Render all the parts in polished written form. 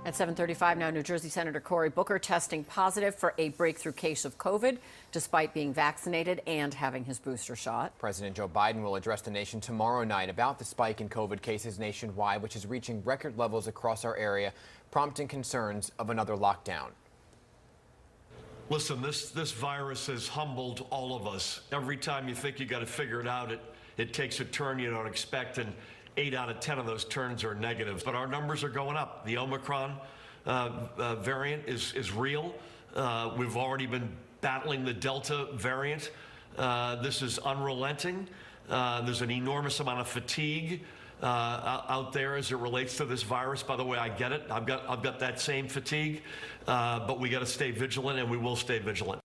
At 7:35 now, New Jersey Senator Cory Booker testing positive for a breakthrough case of COVID, despite being vaccinated and having his booster shot. President Joe Biden will address the nation tomorrow night about the spike in COVID cases nationwide, which is reaching record levels across our area, prompting concerns of another lockdown. Listen, this virus has humbled all of us. Every time you think you got to figure it out, it takes a turn you don't expect, and 8 out of 10 of those turns are negative. But our numbers are going up. The Omicron variant is real. We've already been battling the Delta variant. This is unrelenting. There's an enormous amount of fatigue out there as it relates to this virus. By the way, I get it. I've got that same fatigue, but we got to stay vigilant, and we will stay vigilant.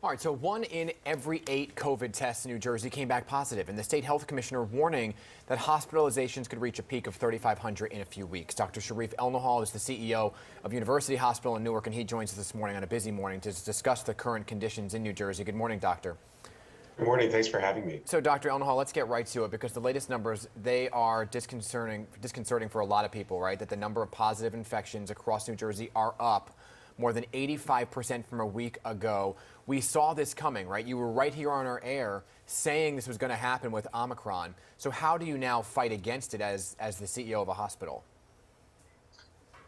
All right, so 1 in every 8 COVID tests in New Jersey came back positive, and the state health commissioner warning that hospitalizations could reach a peak of 3,500 in a few weeks. Dr. Shereef Elnahal is the CEO of University Hospital in Newark, and he joins us this morning on a busy morning to discuss the current conditions in New Jersey. Good morning, doctor. Good morning. Thanks for having me. So, Dr. Elnahal, let's get right to it, because the latest numbers, they are disconcerting for a lot of people, right? That the number of positive infections across New Jersey are up more than 85% from a week ago. We saw this coming, right? You were right here on our air saying this was going to happen with Omicron. So how do you now fight against it as the CEO of a hospital?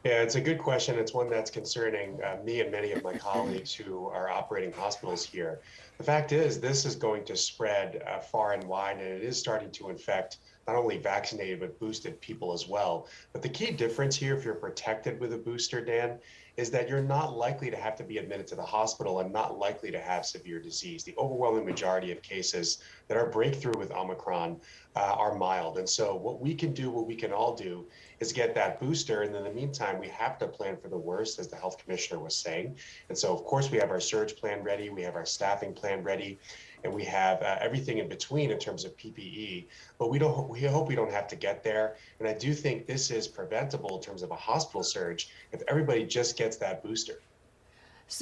Yeah, it's a good question. It's one that's concerning me and many of my colleagues who are operating hospitals here. The fact is, this is going to spread far and wide, and it is starting to infect not only vaccinated but boosted people as well. But the key difference here, if you're protected with a booster, Dan, is that you're not likely to have to be admitted to the hospital and not likely to have severe disease. The overwhelming majority of cases that are breakthrough with Omicron are mild. And so what we can do, what we can all do, is get that booster. And in the meantime, we have to plan for the worst, as the health commissioner was saying. And so, of course, we have our surge plan ready. We have our staffing plan ready. And we have everything in between in terms of PPE, but we hope we don't have to get there. And I do think this is preventable in terms of a hospital surge if everybody just gets that booster.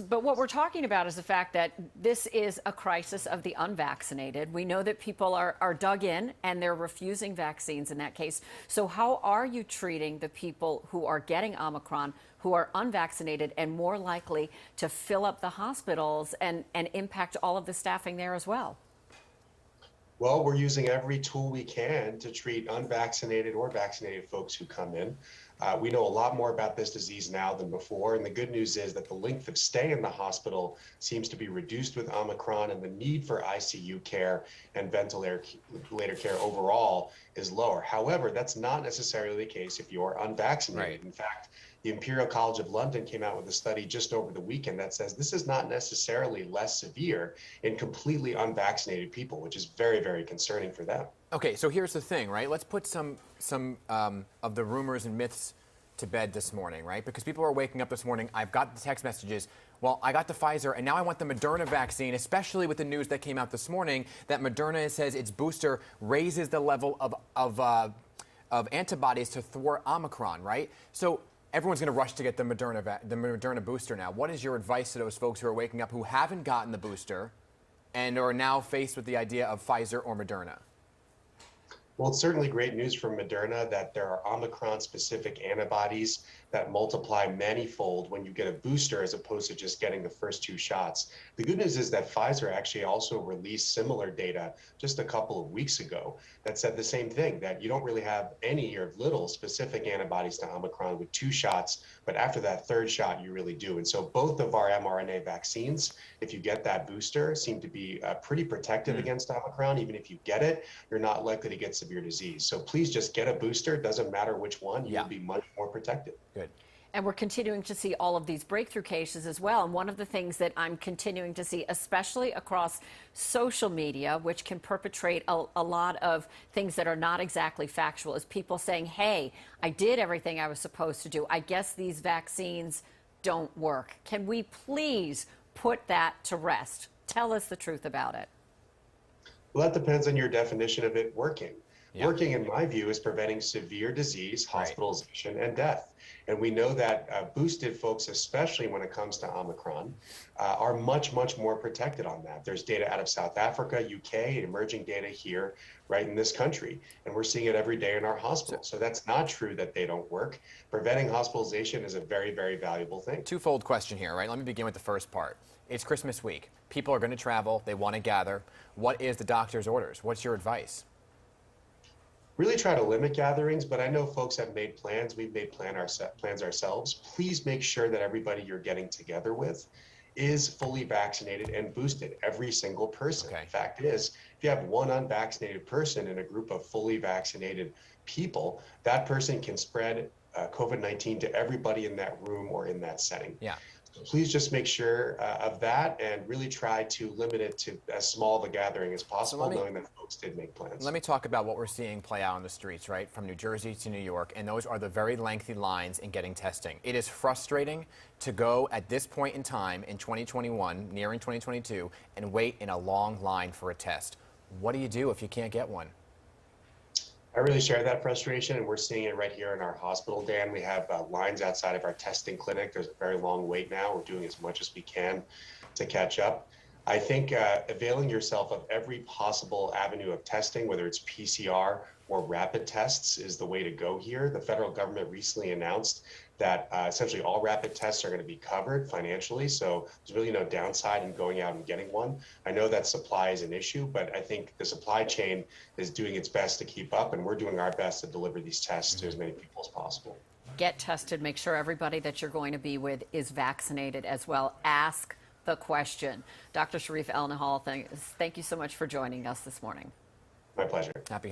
But what we're talking about is the fact that this is a crisis of the unvaccinated. We know that people are dug in and they're refusing vaccines in that case. So how are you treating the people who are getting Omicron, who are unvaccinated and more likely to fill up the hospitals and impact all of the staffing there as well? Well, we're using every tool we can to treat unvaccinated or vaccinated folks who come in. We know a lot more about this disease now than before, and the good news is that the length of stay in the hospital seems to be reduced with Omicron, and the need for ICU care and ventilator care overall is lower. However, that's not necessarily the case if you're unvaccinated. Right. In fact, the Imperial College of London came out with a study just over the weekend that says this is not necessarily less severe in completely unvaccinated people, which is very, very concerning for them. Okay, so here's the thing, right? Let's put some of the rumors and myths to bed this morning, right? Because people are waking up this morning. I've got the text messages. Well, I got the Pfizer, and now I want the Moderna vaccine, especially with the news that came out this morning that Moderna says its booster raises the level of antibodies to thwart Omicron, right? So everyone's going to rush to get the Moderna booster now. What is your advice to those folks who are waking up who haven't gotten the booster and are now faced with the idea of Pfizer or Moderna? Well, it's certainly great news from Moderna that there are Omicron-specific antibodies that multiply manyfold when you get a booster as opposed to just getting the first 2 shots. The good news is that Pfizer actually also released similar data just a couple of weeks ago that said the same thing, that you don't really have any or little specific antibodies to Omicron with 2 shots, but after that 3rd shot, you really do. And so both of our mRNA vaccines, if you get that booster, seem to be pretty protective against Omicron. Even if you get it, you're not likely to get severe disease. So please just get a booster. It doesn't matter which one, you'll be much more protected. Good. And we're continuing to see all of these breakthrough cases as well. And one of the things that I'm continuing to see, especially across social media, which can perpetrate a lot of things that are not exactly factual, is people saying, hey, I did everything I was supposed to do. I guess these vaccines don't work. Can we please put that to rest? Tell us the truth about it. Well, that depends on your definition of it working. Yeah. Working, in my view, is preventing severe disease, hospitalization, and death. And we know that boosted folks, especially when it comes to Omicron, are much, much more protected on that. There's data out of South Africa, UK, emerging data here, right in this country. And we're seeing it every day in our hospitals. So that's not true that they don't work. Preventing hospitalization is a very, very valuable thing. Twofold question here, right? Let me begin with the first part. It's Christmas week. People are going to travel. They want to gather. What is the doctor's orders? What's your advice? Really try to limit gatherings, but I know folks have made plans. We've made plans ourselves. Please make sure that everybody you're getting together with is fully vaccinated and boosted, every single person. Okay. The fact is, if you have one unvaccinated person in a group of fully vaccinated people, that person can spread COVID-19 to everybody in that room or in that setting. Yeah. So please just make sure of that and really try to limit it to as small of a gathering as possible, knowing that folks did make plans. Let me talk about what we're seeing play out on the streets, right, from New Jersey to New York, and those are the very lengthy lines in getting testing. It is frustrating to go at this point in time in 2021, nearing 2022, and wait in a long line for a test. What do you do if you can't get one? I really share that frustration, and we're seeing it right here in our hospital, Dan. We have lines outside of our testing clinic. There's a very long wait now. We're doing as much as we can to catch up. I think availing yourself of every possible avenue of testing, whether it's PCR or rapid tests, is the way to go here. The federal government recently announced that essentially all rapid tests are going to be covered financially, so there's really no downside in going out and getting one. I know that supply is an issue, but I think the supply chain is doing its best to keep up, and we're doing our best to deliver these tests to as many people as possible. Get tested. Make sure everybody that you're going to be with is vaccinated as well. Ask the question. Dr. Shereef Elnahal, thank you so much for joining us this morning. My pleasure. Happy